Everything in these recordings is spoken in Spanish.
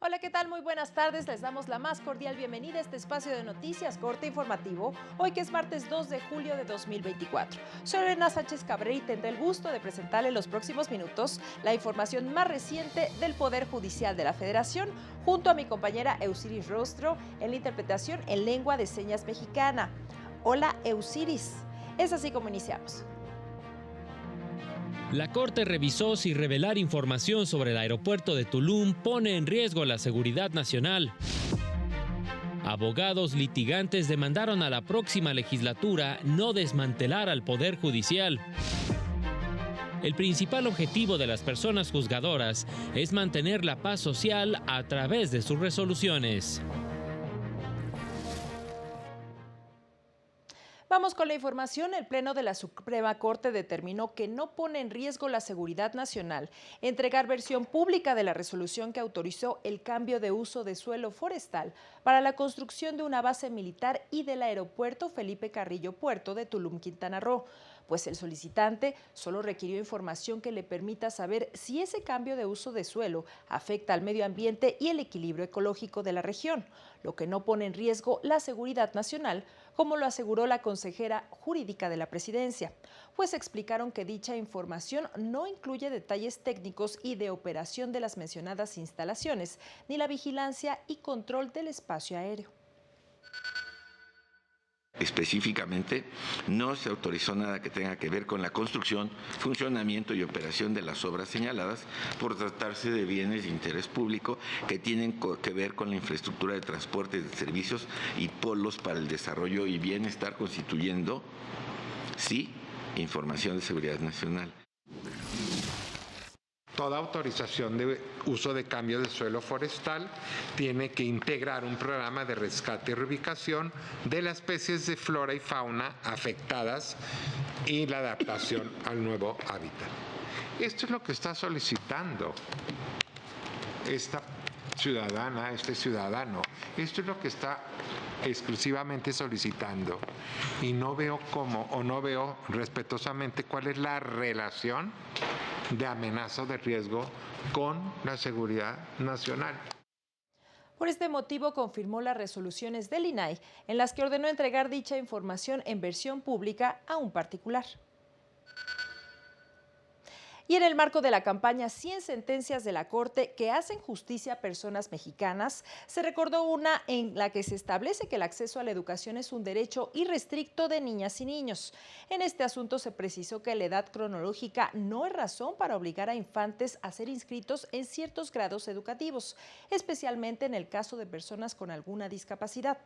Hola, ¿qué tal? Muy buenas tardes. Les damos la más cordial bienvenida a este espacio de noticias corte informativo, hoy que es martes 2 de julio de 2024. Soy Elena Sánchez Cabrera y tendré el gusto de presentarle en los próximos minutos la información más reciente del Poder Judicial de la Federación, junto a mi compañera Eusiris Rostro en la interpretación en lengua de señas mexicana. Hola, Eusiris. Es así como iniciamos. La Corte revisó si revelar información sobre el aeropuerto de Tulum pone en riesgo la seguridad nacional. Abogados litigantes demandaron a la próxima legislatura no desmantelar al Poder Judicial. El principal objetivo de las personas juzgadoras es mantener la paz social a través de sus resoluciones. Vamos con la información. El Pleno de la Suprema Corte determinó que no pone en riesgo la seguridad nacional entregar versión pública de la resolución que autorizó el cambio de uso de suelo forestal para la construcción de una base militar y del aeropuerto Felipe Carrillo Puerto de Tulum, Quintana Roo, pues el solicitante solo requirió información que le permita saber si ese cambio de uso de suelo afecta al medio ambiente y el equilibrio ecológico de la región, lo que no pone en riesgo la seguridad nacional, como lo aseguró la consejera jurídica de la presidencia, pues explicaron que dicha información no incluye detalles técnicos y de operación de las mencionadas instalaciones, ni la vigilancia y control del espacio aéreo. Específicamente, no se autorizó nada que tenga que ver con la construcción, funcionamiento y operación de las obras señaladas por tratarse de bienes de interés público que tienen que ver con la infraestructura de transporte, de servicios y polos para el desarrollo y bienestar, constituyendo, sí, información de seguridad nacional. Toda autorización de uso de cambio de suelo forestal tiene que integrar un programa de rescate y reubicación de las especies de flora y fauna afectadas y la adaptación al nuevo hábitat. Esto es lo que está solicitando esta ciudadana, este ciudadano. Esto es lo que está exclusivamente solicitando. Y no veo cómo, o no veo respetuosamente cuál es la relación de amenaza o de riesgo con la seguridad nacional. Por este motivo, confirmó las resoluciones del INAI en las que ordenó entregar dicha información en versión pública a un particular. Y en el marco de la campaña 100 sentencias de la Corte que hacen justicia a personas mexicanas, se recordó una en la que se establece que el acceso a la educación es un derecho irrestricto de niñas y niños. En este asunto se precisó que la edad cronológica no es razón para obligar a infantes a ser inscritos en ciertos grados educativos, especialmente en el caso de personas con alguna discapacidad.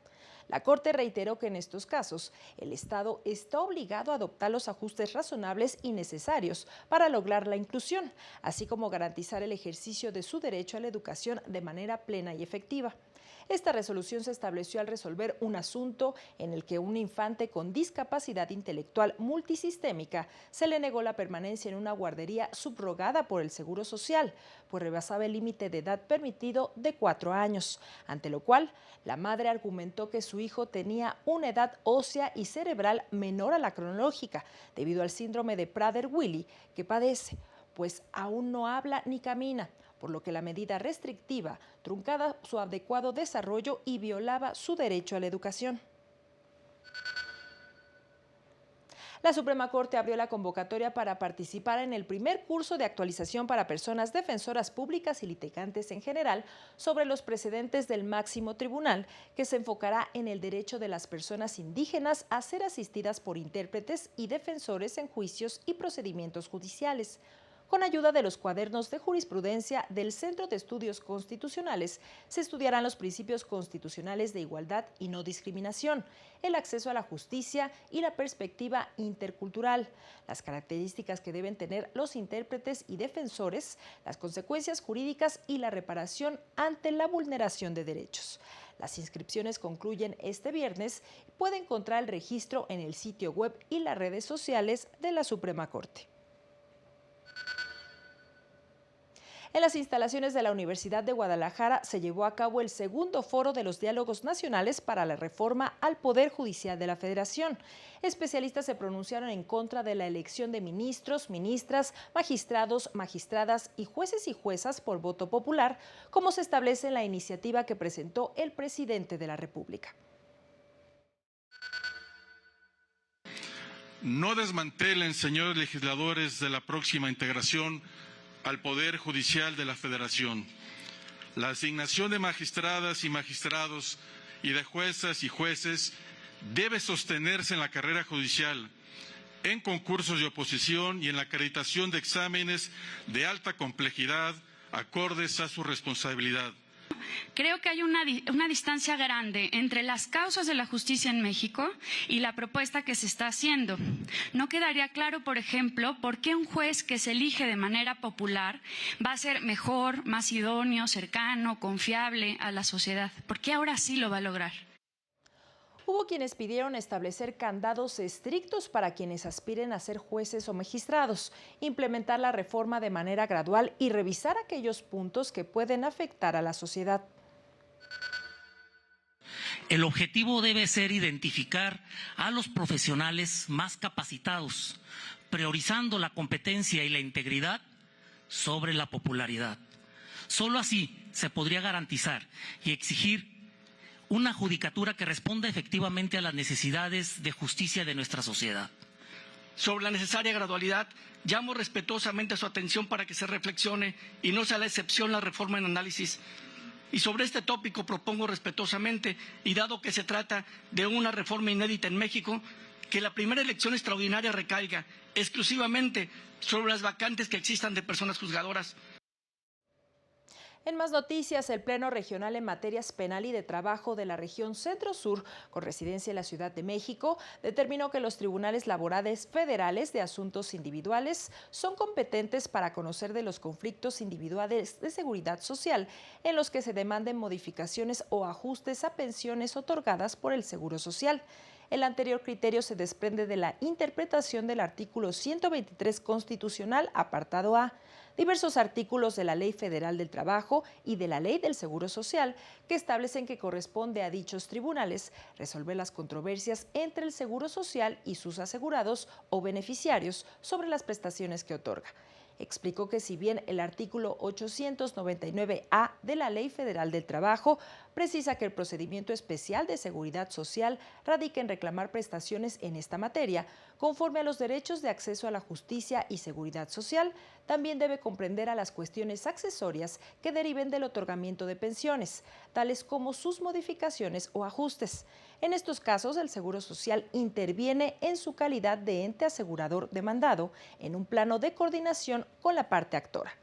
La Corte reiteró que en estos casos el Estado está obligado a adoptar los ajustes razonables y necesarios para lograr la inclusión, así como garantizar el ejercicio de su derecho a la educación de manera plena y efectiva. Esta resolución se estableció al resolver un asunto en el que un infante con discapacidad intelectual multisistémica se le negó la permanencia en una guardería subrogada por el Seguro Social, pues rebasaba el límite de edad permitido de 4 años, ante lo cual la madre argumentó que su hijo tenía una edad ósea y cerebral menor a la cronológica, debido al síndrome de Prader-Willi que padece, pues aún no habla ni camina, por lo que la medida restrictiva truncaba su adecuado desarrollo y violaba su derecho a la educación. La Suprema Corte abrió la convocatoria para participar en el primer curso de actualización para personas defensoras públicas y litigantes en general sobre los precedentes del máximo tribunal, que se enfocará en el derecho de las personas indígenas a ser asistidas por intérpretes y defensores en juicios y procedimientos judiciales. Con ayuda de los cuadernos de jurisprudencia del Centro de Estudios Constitucionales, se estudiarán los principios constitucionales de igualdad y no discriminación, el acceso a la justicia y la perspectiva intercultural, las características que deben tener los intérpretes y defensores, las consecuencias jurídicas y la reparación ante la vulneración de derechos. Las inscripciones concluyen este viernes y puede encontrar el registro en el sitio web y las redes sociales de la Suprema Corte. En las instalaciones de la Universidad de Guadalajara se llevó a cabo el segundo foro de los diálogos nacionales para la reforma al Poder Judicial de la Federación. Especialistas se pronunciaron en contra de la elección de ministros, ministras, magistrados, magistradas y juezas por voto popular, como se establece en la iniciativa que presentó el presidente de la República. No desmantelen, señores legisladores, de la próxima integración al Poder Judicial de la Federación. La asignación de magistradas y magistrados y de juezas y jueces debe sostenerse en la carrera judicial, en concursos de oposición y en la acreditación de exámenes de alta complejidad acordes a su responsabilidad. Creo que hay una distancia grande entre las causas de la justicia en México y la propuesta que se está haciendo. No quedaría claro, por ejemplo, por qué un juez que se elige de manera popular va a ser mejor, más idóneo, cercano, confiable a la sociedad. ¿Por qué ahora sí lo va a lograr? Hubo quienes pidieron establecer candados estrictos para quienes aspiren a ser jueces o magistrados, implementar la reforma de manera gradual y revisar aquellos puntos que pueden afectar a la sociedad. El objetivo debe ser identificar a los profesionales más capacitados, priorizando la competencia y la integridad sobre la popularidad. Solo así se podría garantizar y exigir una judicatura que responda efectivamente a las necesidades de justicia de nuestra sociedad. Sobre la necesaria gradualidad, llamo respetuosamente a su atención para que se reflexione y no sea la excepción la reforma en análisis. Y sobre este tópico propongo respetuosamente, y dado que se trata de una reforma inédita en México, que la primera elección extraordinaria recaiga exclusivamente sobre las vacantes que existan de personas juzgadoras. En más noticias, el Pleno Regional en Materias Penal y de Trabajo de la región Centro-Sur, con residencia en la Ciudad de México, determinó que los tribunales laborales federales de asuntos individuales son competentes para conocer de los conflictos individuales de seguridad social en los que se demanden modificaciones o ajustes a pensiones otorgadas por el Seguro Social. El anterior criterio se desprende de la interpretación del artículo 123 constitucional, apartado A, diversos artículos de la Ley Federal del Trabajo y de la Ley del Seguro Social que establecen que corresponde a dichos tribunales resolver las controversias entre el Seguro Social y sus asegurados o beneficiarios sobre las prestaciones que otorga. Explicó que si bien el artículo 899-A de la Ley Federal del Trabajo precisa que el procedimiento especial de seguridad social radica en reclamar prestaciones en esta materia, conforme a los derechos de acceso a la justicia y seguridad social, también debe comprender a las cuestiones accesorias que deriven del otorgamiento de pensiones, tales como sus modificaciones o ajustes. En estos casos, el Seguro Social interviene en su calidad de ente asegurador demandado en un plano de coordinación con la parte actora.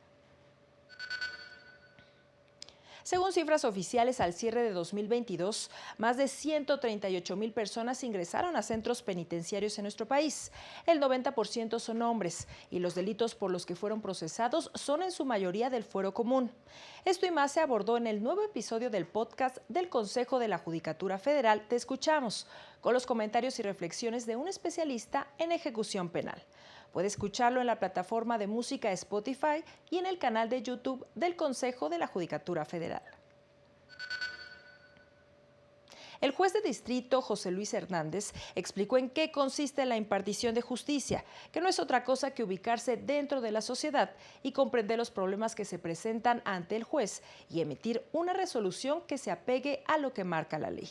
Según cifras oficiales, al cierre de 2022, más de 138,000 personas ingresaron a centros penitenciarios en nuestro país. El 90% son hombres y los delitos por los que fueron procesados son en su mayoría del fuero común. Esto y más se abordó en el nuevo episodio del podcast del Consejo de la Judicatura Federal Te Escuchamos, con los comentarios y reflexiones de un especialista en ejecución penal. Puede escucharlo en la plataforma de música Spotify y en el canal de YouTube del Consejo de la Judicatura Federal. El juez de distrito José Luis Hernández explicó en qué consiste la impartición de justicia, que no es otra cosa que ubicarse dentro de la sociedad y comprender los problemas que se presentan ante el juez y emitir una resolución que se apegue a lo que marca la ley.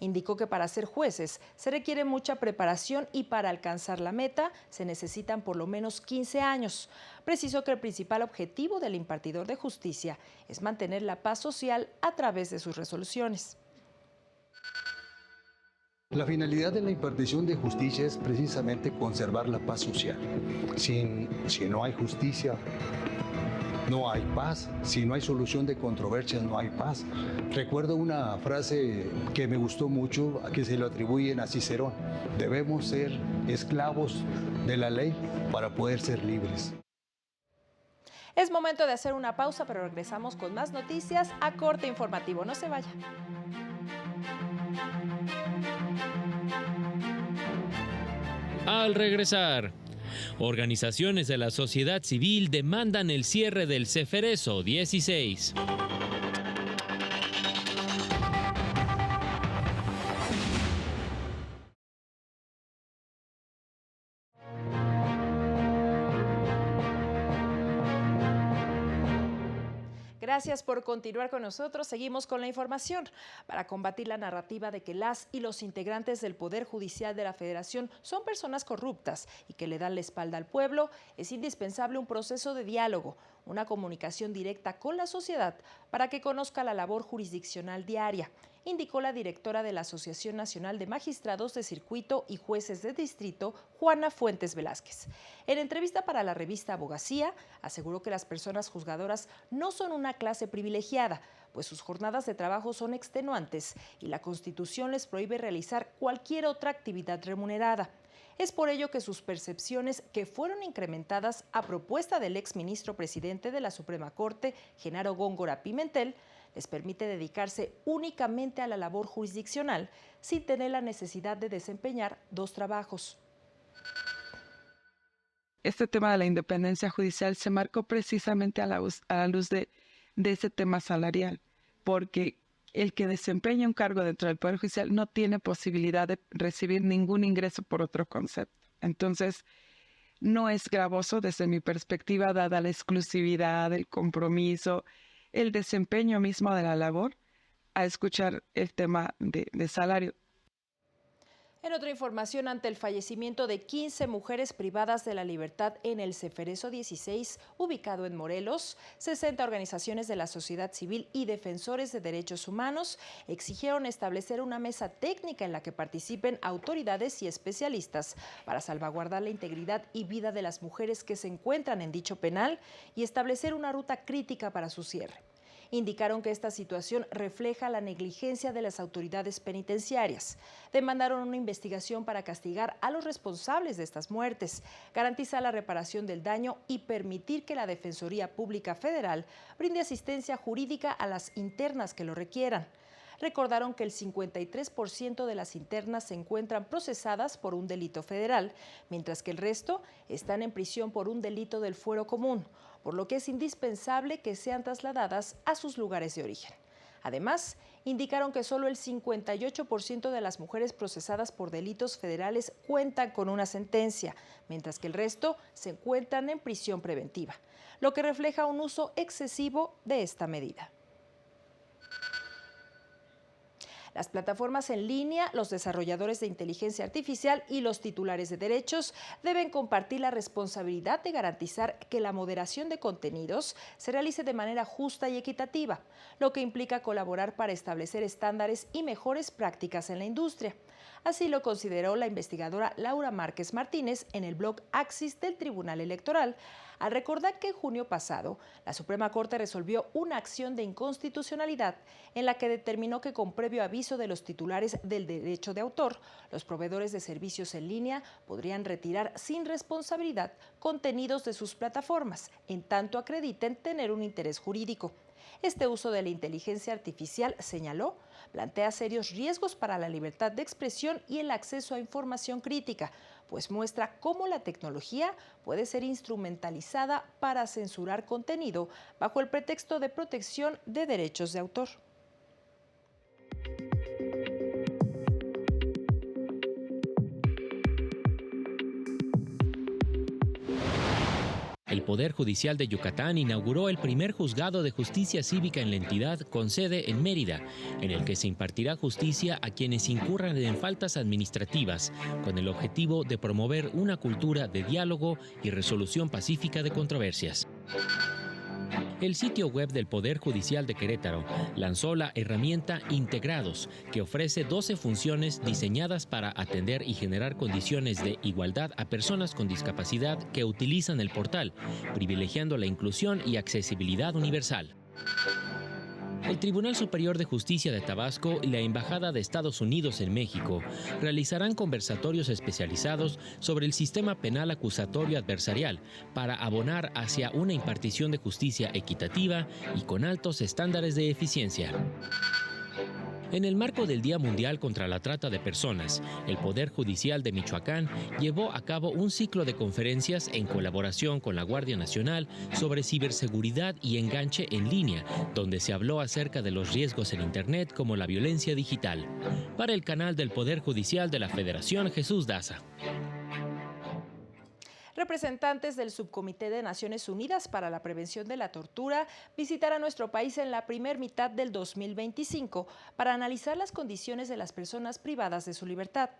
Indicó que para ser jueces se requiere mucha preparación y para alcanzar la meta se necesitan por lo menos 15 años. Precisó que el principal objetivo del impartidor de justicia es mantener la paz social a través de sus resoluciones. La finalidad de la impartición de justicia es precisamente conservar la paz social. Si no hay justicia, no hay paz. Si no hay solución de controversias, no hay paz. Recuerdo una frase que me gustó mucho, que se lo atribuyen a Cicerón. Debemos ser esclavos de la ley para poder ser libres. Es momento de hacer una pausa, pero regresamos con más noticias a corte informativo. No se vaya. Al regresar, Organizaciones de la sociedad civil demandan el cierre del Ceferezo 16. Gracias por continuar con nosotros. Seguimos con la información. Para combatir la narrativa de que las y los integrantes del Poder Judicial de la Federación son personas corruptas y que le dan la espalda al pueblo, es indispensable un proceso de diálogo, una comunicación directa con la sociedad para que conozca la labor jurisdiccional diaria, indicó la directora de la Asociación Nacional de Magistrados de Circuito y Jueces de Distrito, Juana Fuentes Velázquez. En entrevista para la revista Abogacía, aseguró que las personas juzgadoras no son una clase privilegiada, pues sus jornadas de trabajo son extenuantes y la Constitución les prohíbe realizar cualquier otra actividad remunerada. Es por ello que sus percepciones, que fueron incrementadas a propuesta del exministro presidente de la Suprema Corte, Genaro Góngora Pimentel, les permite dedicarse únicamente a la labor jurisdiccional sin tener la necesidad de desempeñar dos trabajos. Este tema de la independencia judicial se marcó precisamente a la luz de ese tema salarial, porque el que desempeña un cargo dentro del Poder Judicial no tiene posibilidad de recibir ningún ingreso por otro concepto. Entonces, no es gravoso desde mi perspectiva, dada la exclusividad, el compromiso, el desempeño mismo de la labor, a escuchar el tema de salario. En otra información, ante el fallecimiento de 15 mujeres privadas de la libertad en el Ceferezo 16, ubicado en Morelos, 60 organizaciones de la sociedad civil y defensores de derechos humanos exigieron establecer una mesa técnica en la que participen autoridades y especialistas para salvaguardar la integridad y vida de las mujeres que se encuentran en dicho penal y establecer una ruta crítica para su cierre. Indicaron que esta situación refleja la negligencia de las autoridades penitenciarias. Demandaron una investigación para castigar a los responsables de estas muertes, garantizar la reparación del daño y permitir que la Defensoría Pública Federal brinde asistencia jurídica a las internas que lo requieran. Recordaron que el 53% de las internas se encuentran procesadas por un delito federal, mientras que el resto están en prisión por un delito del fuero común, por lo que es indispensable que sean trasladadas a sus lugares de origen. Además, indicaron que solo el 58% de las mujeres procesadas por delitos federales cuentan con una sentencia, mientras que el resto se encuentran en prisión preventiva, lo que refleja un uso excesivo de esta medida. Las plataformas en línea, los desarrolladores de inteligencia artificial y los titulares de derechos deben compartir la responsabilidad de garantizar que la moderación de contenidos se realice de manera justa y equitativa, lo que implica colaborar para establecer estándares y mejores prácticas en la industria. Así lo consideró la investigadora Laura Márquez Martínez en el blog Axis del Tribunal Electoral, al recordar que en junio pasado la Suprema Corte resolvió una acción de inconstitucionalidad en la que determinó que con previo aviso de los titulares del derecho de autor, los proveedores de servicios en línea podrían retirar sin responsabilidad contenidos de sus plataformas, en tanto acrediten tener un interés jurídico. Este uso de la inteligencia artificial, señaló, plantea serios riesgos para la libertad de expresión y el acceso a información crítica, pues muestra cómo la tecnología puede ser instrumentalizada para censurar contenido bajo el pretexto de protección de derechos de autor. El Poder Judicial de Yucatán inauguró el primer juzgado de justicia cívica en la entidad con sede en Mérida, en el que se impartirá justicia a quienes incurran en faltas administrativas, con el objetivo de promover una cultura de diálogo y resolución pacífica de controversias. El sitio web del Poder Judicial de Querétaro lanzó la herramienta Integrados, que ofrece 12 funciones diseñadas para atender y generar condiciones de igualdad a personas con discapacidad que utilizan el portal, privilegiando la inclusión y accesibilidad universal. El Tribunal Superior de Justicia de Tabasco y la Embajada de Estados Unidos en México realizarán conversatorios especializados sobre el sistema penal acusatorio adversarial para abonar hacia una impartición de justicia equitativa y con altos estándares de eficiencia. En el marco del Día Mundial contra la Trata de Personas, el Poder Judicial de Michoacán llevó a cabo un ciclo de conferencias en colaboración con la Guardia Nacional sobre ciberseguridad y enganche en línea, donde se habló acerca de los riesgos en Internet como la violencia digital. Para el canal del Poder Judicial de la Federación, Jesús Daza. Representantes del Subcomité de Naciones Unidas para la Prevención de la Tortura visitarán nuestro país en la primera mitad del 2025 para analizar las condiciones de las personas privadas de su libertad.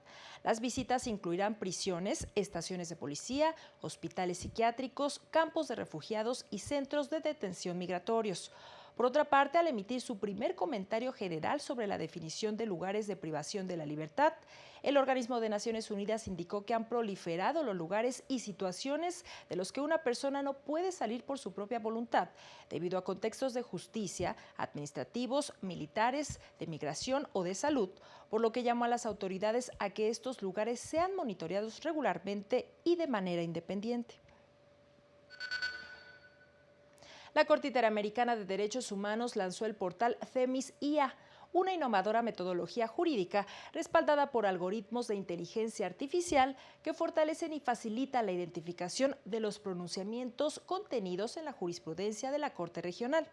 Las visitas incluirán prisiones, estaciones de policía, hospitales psiquiátricos, campos de refugiados y centros de detención migratorios. Por otra parte, al emitir su primer comentario general sobre la definición de lugares de privación de la libertad, el organismo de Naciones Unidas indicó que han proliferado los lugares y situaciones de los que una persona no puede salir por su propia voluntad, debido a contextos de justicia, administrativos, militares, de migración o de salud, por lo que llamó a las autoridades a que estos lugares sean monitoreados regularmente y de manera independiente. La Corte Interamericana de Derechos Humanos lanzó el portal Themis IA, una innovadora metodología jurídica respaldada por algoritmos de inteligencia artificial que fortalecen y facilitan la identificación de los pronunciamientos contenidos en la jurisprudencia de la Corte Regional.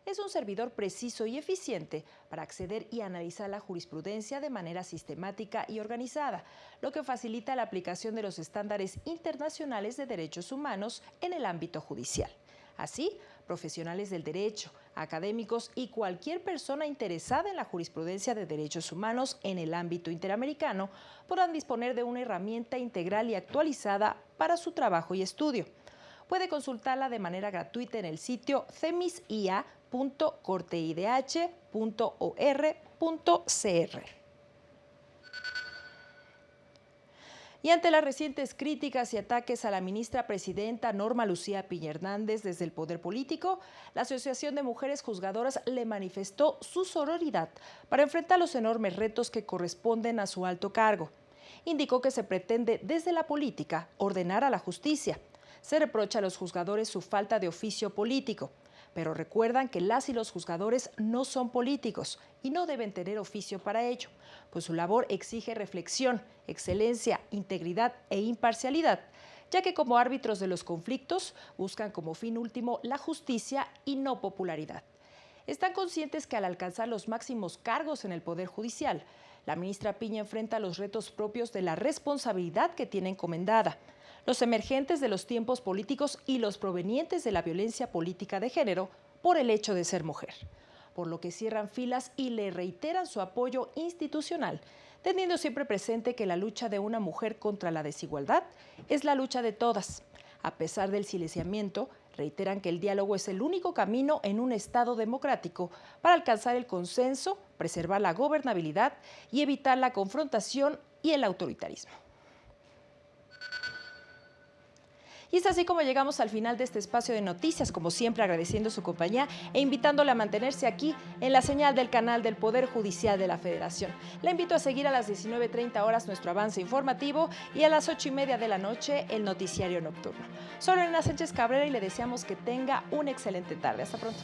Es un servidor preciso y eficiente para acceder y analizar la jurisprudencia de manera sistemática y organizada, lo que facilita la aplicación de los estándares internacionales de derechos humanos en el ámbito judicial. Así, profesionales del derecho, académicos y cualquier persona interesada en la jurisprudencia de derechos humanos en el ámbito interamericano podrán disponer de una herramienta integral y actualizada para su trabajo y estudio. Puede consultarla de manera gratuita en el sitio themisia.corteidh.or.cr. Y ante las recientes críticas y ataques a la ministra presidenta Norma Lucía Piña Hernández desde el poder político, la Asociación de Mujeres Juzgadoras le manifestó su sororidad para enfrentar los enormes retos que corresponden a su alto cargo. Indicó que se pretende desde la política ordenar a la justicia. Se reprocha a los juzgadores su falta de oficio político, pero recuerdan que las y los juzgadores no son políticos y no deben tener oficio para ello, pues su labor exige reflexión, excelencia, integridad e imparcialidad, ya que como árbitros de los conflictos buscan como fin último la justicia y no popularidad. Están conscientes que al alcanzar los máximos cargos en el Poder Judicial, la ministra Piña enfrenta los retos propios de la responsabilidad que tiene encomendada, los emergentes de los tiempos políticos y los provenientes de la violencia política de género por el hecho de ser mujer, por lo que cierran filas y le reiteran su apoyo institucional, teniendo siempre presente que la lucha de una mujer contra la desigualdad es la lucha de todas. A pesar del silenciamiento, reiteran que el diálogo es el único camino en un Estado democrático para alcanzar el consenso, preservar la gobernabilidad y evitar la confrontación y el autoritarismo. Y es así como llegamos al final de este espacio de noticias, como siempre agradeciendo su compañía e invitándole a mantenerse aquí en la señal del canal del Poder Judicial de la Federación. La invito a seguir a las 19:30 horas nuestro avance informativo y a las 8:30 de la noche el noticiario nocturno. Soy Lorena Sánchez Cabrera y le deseamos que tenga una excelente tarde. Hasta pronto.